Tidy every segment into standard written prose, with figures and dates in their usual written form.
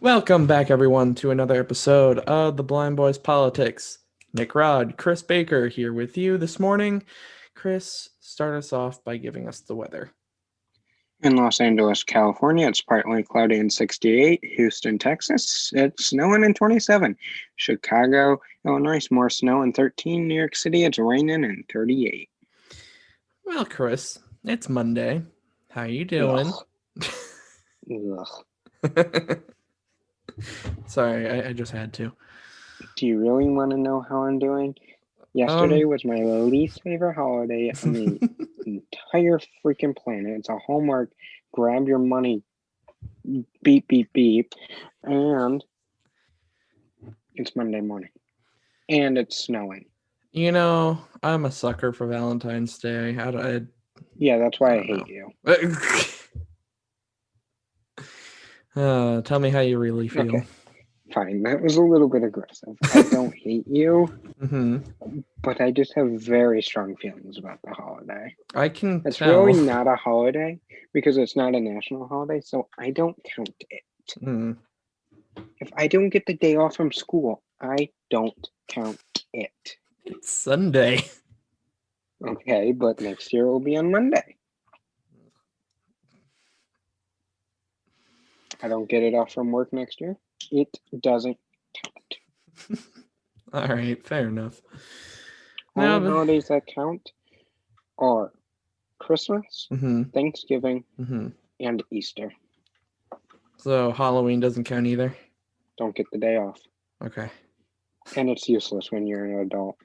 Welcome back, everyone, to another episode of the Blind Boys Politics. Nick Rod, Chris Baker here with you this morning. Chris, start us off by giving us the weather. In Los Angeles, California, it's partly cloudy and 68. Houston, Texas, it's snowing and 27. Chicago, Illinois, more snow and 13. New York City, it's raining and 38. Well, Chris, it's Monday. How you doing? Ugh. Sorry, I just had to. Do you really want to know how I'm doing? Yesterday was my least favorite holiday on the entire freaking planet. It's a homework. Grab your money. Beep, beep, beep. And it's Monday morning. And it's snowing. You know, I'm a sucker for Valentine's Day. Yeah, that's why I hate you. Tell me how you really feel. Okay, fine. That was a little bit aggressive. I don't hate you, but I just have very strong feelings about the holiday. I can It's tell. really not a holiday because it's not a national holiday, so I don't count it. If I don't get the day off from school, I don't count it. It's Sunday. Okay, but next year it will be on Monday. I don't get it off from work next year. It doesn't count. All right, fair enough. All the holidays that count are Christmas, Thanksgiving, and Easter. So Halloween doesn't count either? Don't get the day off. Okay. And it's useless when you're an adult.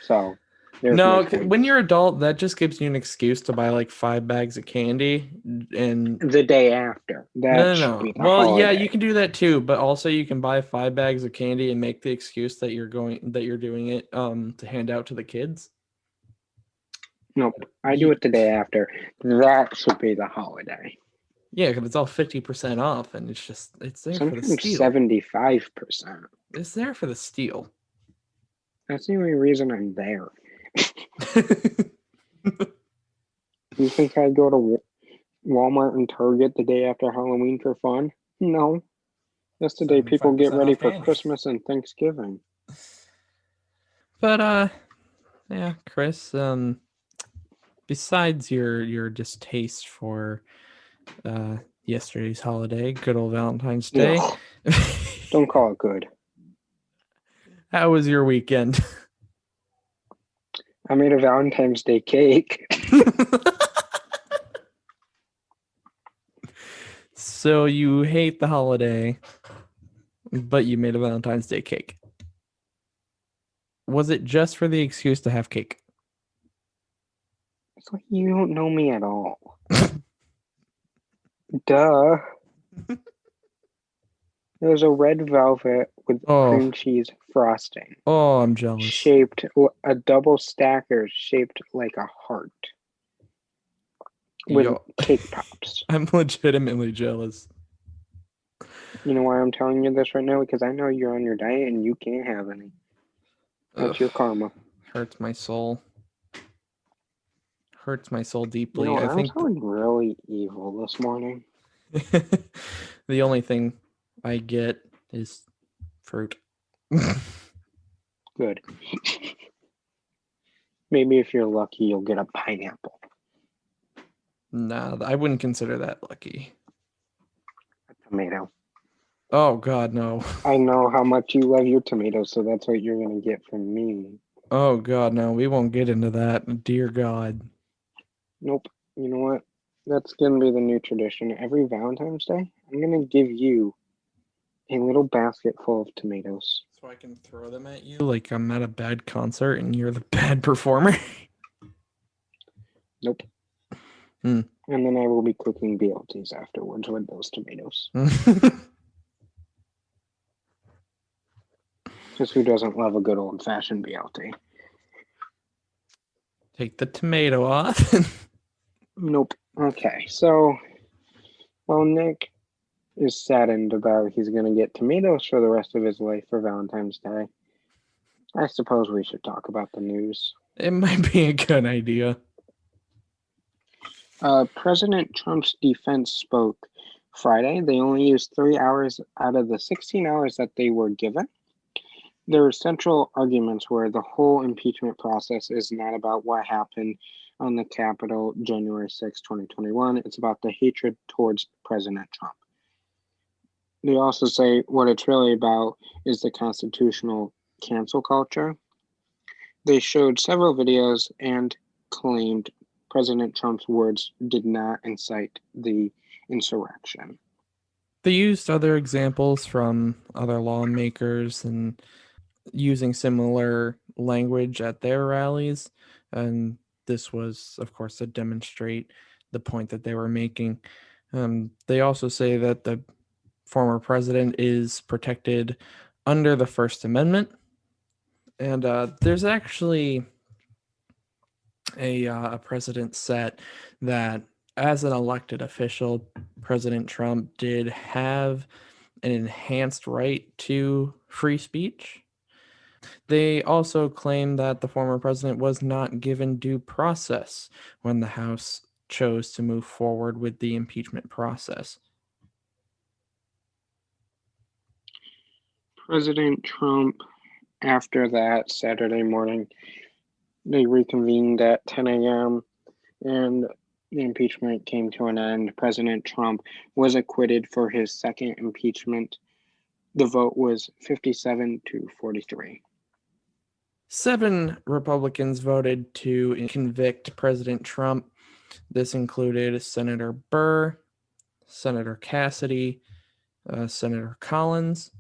So, no, when you're an adult, that just gives you an excuse to buy like 5 bags of candy and the day after. No. Well, holiday. Yeah, you can do that too, but also you can buy 5 bags of candy and make the excuse that you're doing it to hand out to the kids. Nope, I do it the day after. That should be the holiday. Yeah, because it's all 50% off, and it's there sometimes for the steal. 75%. It's there for the steal. That's the only reason I'm there. You think I'd go to Walmart and Target the day after Halloween for fun? No. That's the day people get ready for Christmas and Thanksgiving. But yeah, Chris, besides your distaste for yesterday's holiday, good old Valentine's Day. Don't call it good. How was your weekend? I made a Valentine's Day cake. So you hate the holiday, but you made a Valentine's Day cake. Was it just for the excuse to have cake? It's like you don't know me at all. Duh. It was a red velvet with cream cheese frosting. Oh, I'm jealous. Shaped a double stacker shaped like a heart. With cake pops. I'm legitimately jealous. You know why I'm telling you this right now? Because I know you're on your diet and you can't have any. That's your karma. Hurts my soul. Hurts my soul deeply. I think I'm feeling really evil this morning. The only thing I get is fruit. Good. Maybe if you're lucky, you'll get a pineapple. Nah, I wouldn't consider that lucky. A tomato. Oh, God, no. I know how much you love your tomatoes, so that's what you're going to get from me. Oh, God, no. We won't get into that. Dear God. Nope. You know what? That's going to be the new tradition. Every Valentine's Day, I'm going to give you a little basket full of tomatoes. So I can throw them at you like I'm at a bad concert and you're the bad performer? Nope. And then I will be cooking BLTs afterwards with those tomatoes. Because who doesn't love a good old-fashioned BLT? Take the tomato off. Nope. Okay, so, well, Nick is saddened about he's going to get tomatoes for the rest of his life for Valentine's Day. I suppose we should talk about the news. It might be a good idea. President Trump's defense Friday. They only used 3 hours out of the 16 hours that they were given. Their central arguments were the whole impeachment process is not about what happened on the Capitol January 6, 2021. It's about the hatred towards President Trump. They also say what it's really about is the constitutional cancel culture. They showed several videos and claimed President Trump's words did not incite the insurrection. They used other examples from other lawmakers and using similar language at their rallies. And this was, of course, to demonstrate the point that they were making. They also say that the former president is protected under the First Amendment. And there's actually a precedent set that, as an elected official, President Trump did have an enhanced right to free speech. They also claim that the former president was not given due process when the House chose to move forward with the impeachment process. President Trump, after that Saturday morning, they reconvened at 10 a.m. and the impeachment came to an end. President Trump was acquitted for his second impeachment. The vote was 57 to 43. 7 Republicans voted to convict President Trump. This included Senator Burr, Senator Cassidy, Senator Collins,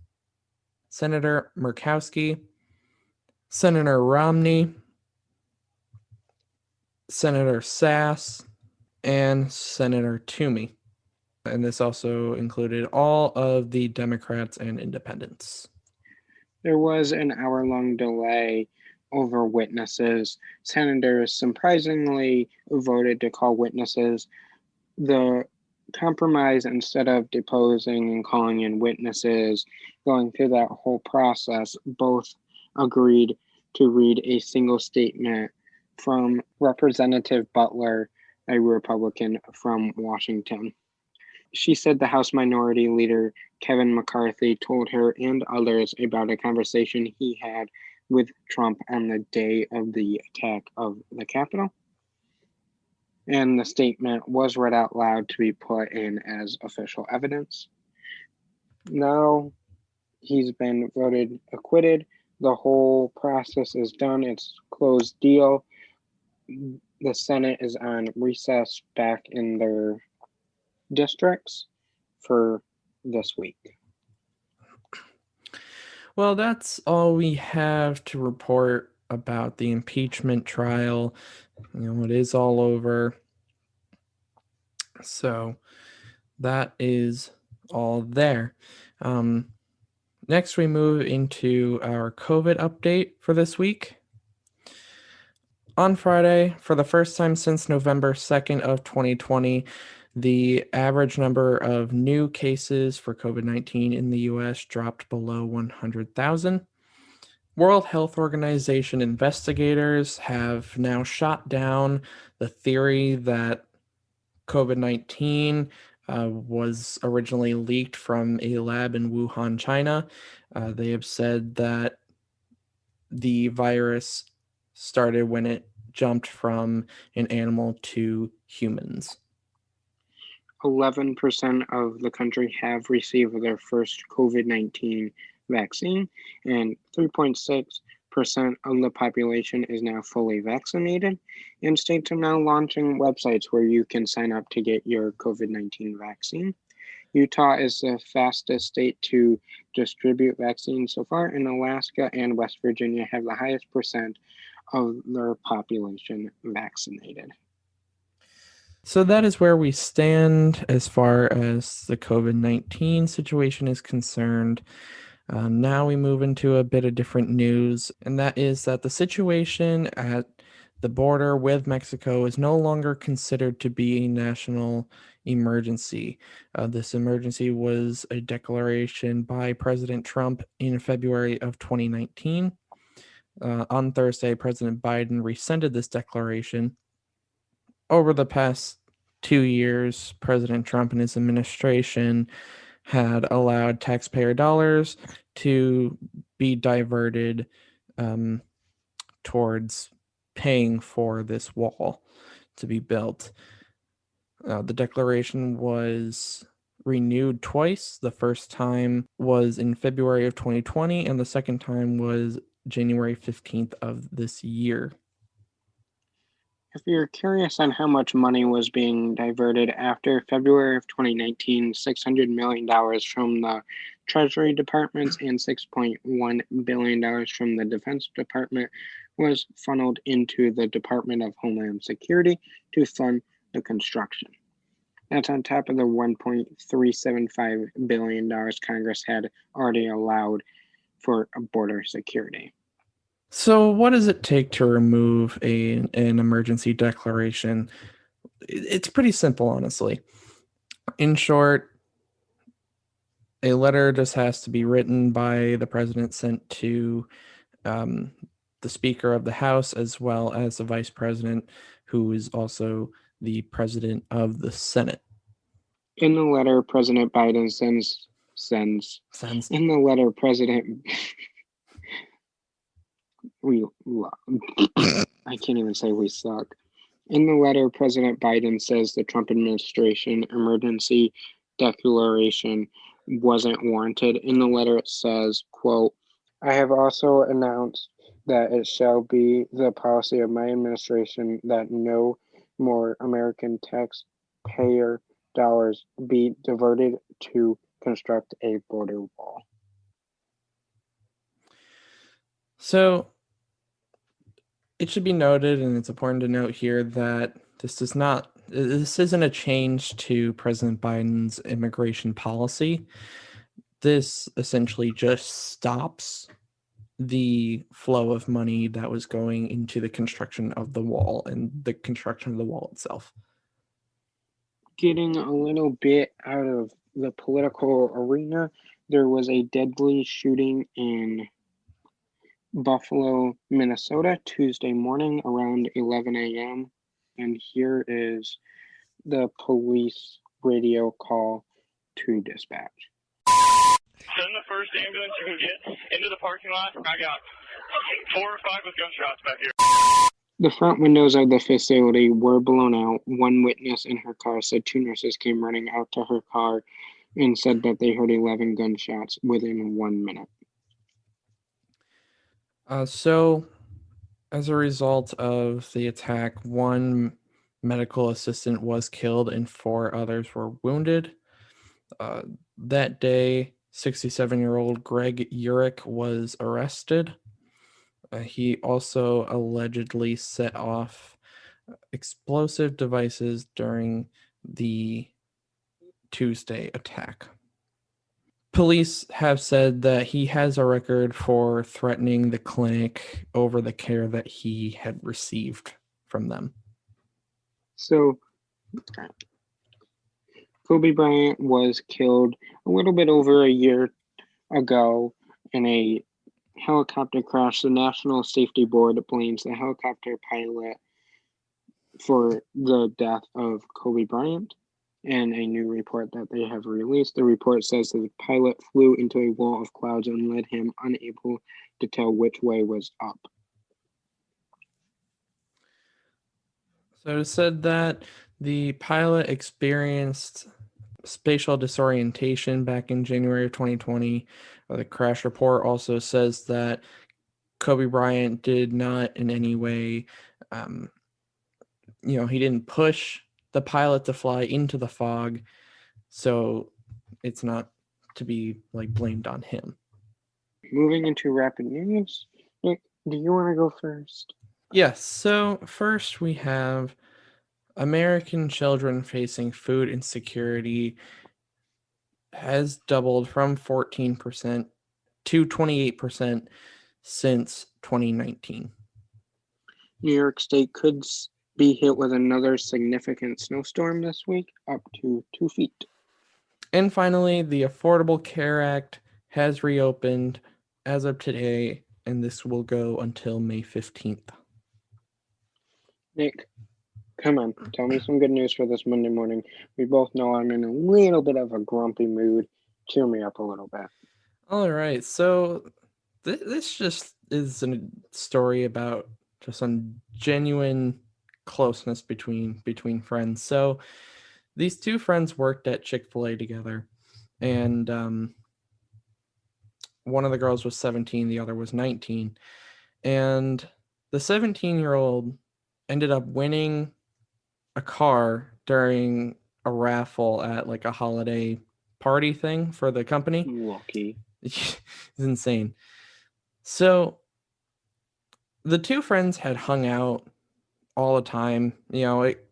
Senator Murkowski, Senator Romney, Senator Sass, and Senator Toomey. And this also included all of the Democrats and independents. There was an hour-long delay over witnesses. Senators surprisingly voted to call witnesses. The compromise, instead of deposing and calling in witnesses, going through that whole process, both agreed to read a single statement from Representative Butler, a Republican from Washington. She said the House Minority Leader Kevin McCarthy told her and others about a conversation he had with Trump on the day of the attack of the Capitol. And the statement was read out loud to be put in as official evidence. Now he's been voted acquitted. The whole process is done. It's closed deal. The Senate is on recess back in their districts for this week. Well, that's all we have to report about the impeachment trial. It is all over. So that is all there. Next, we move into our COVID update for this week. On Friday, for the first time since November 2nd of 2020, the average number of new cases for COVID-19 in the U.S. dropped below 100,000. World Health Organization investigators have now shot down the theory that COVID-19 was originally leaked from a lab in Wuhan, China. They have said that the virus started when it jumped from an animal to humans. 11% of the country have received their first COVID-19 vaccine, and 3.6% of the population is now fully vaccinated. And states are now launching websites where you can sign up to get your COVID-19 vaccine. Utah is the fastest state to distribute vaccines so far, and Alaska and West Virginia have the highest percent of their population vaccinated. So that is where we stand as far as the COVID-19 situation is concerned. Now we move into a bit of different news, and that is that the situation at the border with Mexico is no longer considered to be a national emergency. This emergency was a declaration by President Trump in February of 2019. On Thursday, President Biden rescinded this declaration. Over the past 2 years, President Trump and his administration had allowed taxpayer dollars to be diverted towards paying for this wall to be built. The declaration was renewed twice. The first time was in February of 2020, and the second time was January 15th of this year. If you're curious on how much money was being diverted after February of 2019, $600 million from the Treasury Departments and $6.1 billion from the Defense Department was funneled into the Department of Homeland Security to fund the construction. That's on top of the $1.375 billion Congress had already allowed for border security. So, what does it take to remove an emergency declaration? It's pretty simple, honestly. In short, a letter just has to be written by the president, sent to the Speaker of the House, as well as the Vice President, who is also the President of the Senate. In the letter, President Biden sends. In the letter, President I can't even say we suck. In the letter, President Biden says the Trump administration emergency declaration wasn't warranted. In the letter, it says, quote, I have also announced that it shall be the policy of my administration that no more American taxpayer dollars be diverted to construct a border wall. So it should be noted, and it's important to note here, that this isn't a change to President Biden's immigration policy. This essentially just stops the flow of money that was going into the construction of the wall and the construction of the wall itself. Getting a little bit out of the political arena, there was a deadly shooting in Buffalo, Minnesota, Tuesday morning around 11 a.m. And here is the police radio call to dispatch. Send the first ambulance you can get into the parking lot. I got 4 or 5 with gunshots back here. The front windows of the facility were blown out. One witness in her car said 2 nurses came running out to her car and said that they heard 11 gunshots within 1 minute. So, as a result of the attack, 1 medical assistant was killed and 4 others were wounded. That day, 67-year-old Greg Urich was arrested. He also allegedly set off explosive devices during the Tuesday attack. Police have said that he has a record for threatening the clinic over the care that he had received from them. So, Kobe Bryant was killed a little bit over a year ago in a helicopter crash. The National Safety Board blames the helicopter pilot for the death of Kobe Bryant. In a new report that they have released, the report says that the pilot flew into a wall of clouds and led him unable to tell which way was up. So it said that the pilot experienced spatial disorientation back in January of 2020. The crash report also says that Kobe Bryant did not in any way, he didn't push the pilot to fly into the fog, so it's not to be blamed on him. Moving into rapid news, Nick, do you want to go first? Yes, so first we have American children facing food insecurity has doubled from 14% to 28% since 2019. New York State could be hit with another significant snowstorm this week, up to 2 feet. And finally, the Affordable Care Act has reopened as of today, and this will go until May 15th. Nick, Come on, tell me some good news for this Monday morning. We both know I'm in a little bit of a grumpy mood. Cheer me up a little bit. All right, so this just is a story about just some genuine closeness between friends. So these two friends worked at Chick-fil-A together, and one of the girls was 17, the other was 19, and the 17-year-old ended up winning a car during a raffle at like a holiday party thing for the company. Lucky. It's insane. So the two friends had hung out all the time. It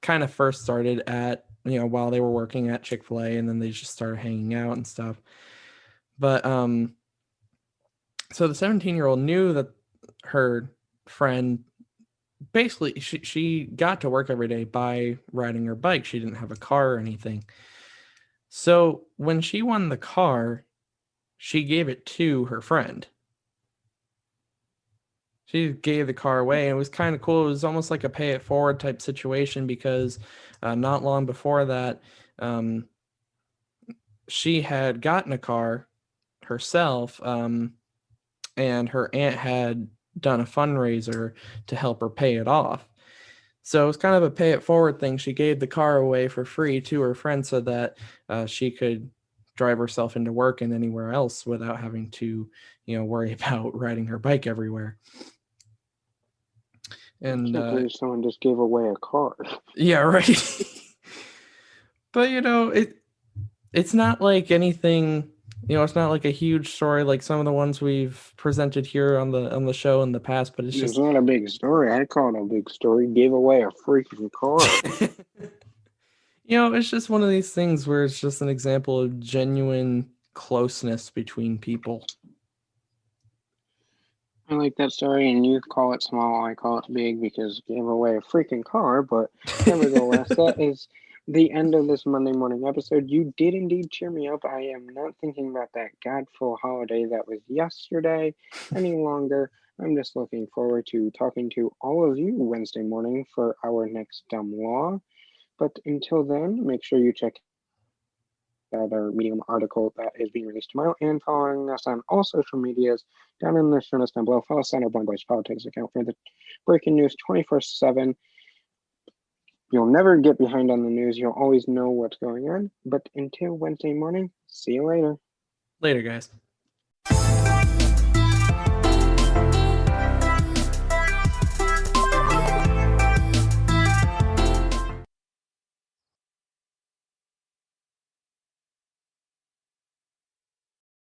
kind of first started at, while they were working at Chick-fil-A, and then they just started hanging out and stuff. But so the 17-year-old knew that her friend, basically she got to work every day by riding her bike. She didn't have a car or anything. So when she won the car, she gave it to her friend. She gave the car away, and it was kind of cool. It was almost like a pay it forward type situation, because not long before that, she had gotten a car herself, and her aunt had done a fundraiser to help her pay it off. So it was kind of a pay it forward thing. She gave the car away for free to her friend so that she could drive herself into work and anywhere else without having to, worry about riding her bike everywhere. And I can't believe someone just gave away a car. yeah, right. But it's not like anything. It's not like a huge story like some of the ones we've presented here on the show in the past. But it's not a big story. I call it a big story. Gave away a freaking car. It's just one of these things where it's just an example of genuine closeness between people. I like that story, and you call it small, I call it big, because gave away a freaking car, but nevertheless, that is the end of this Monday morning episode. You did indeed cheer me up. I am not thinking about that godful holiday that was yesterday any longer. I'm just looking forward to talking to all of you Wednesday morning for our next dumb law. But until then, make sure you check out our Medium article that is being released tomorrow, and following us on all social medias down in the show notes down below. Follow us on our Blind Boys Politics account for the breaking news 24/7. You'll never get behind on the news. You'll always know what's going on. But until Wednesday morning, see you later. Later, guys.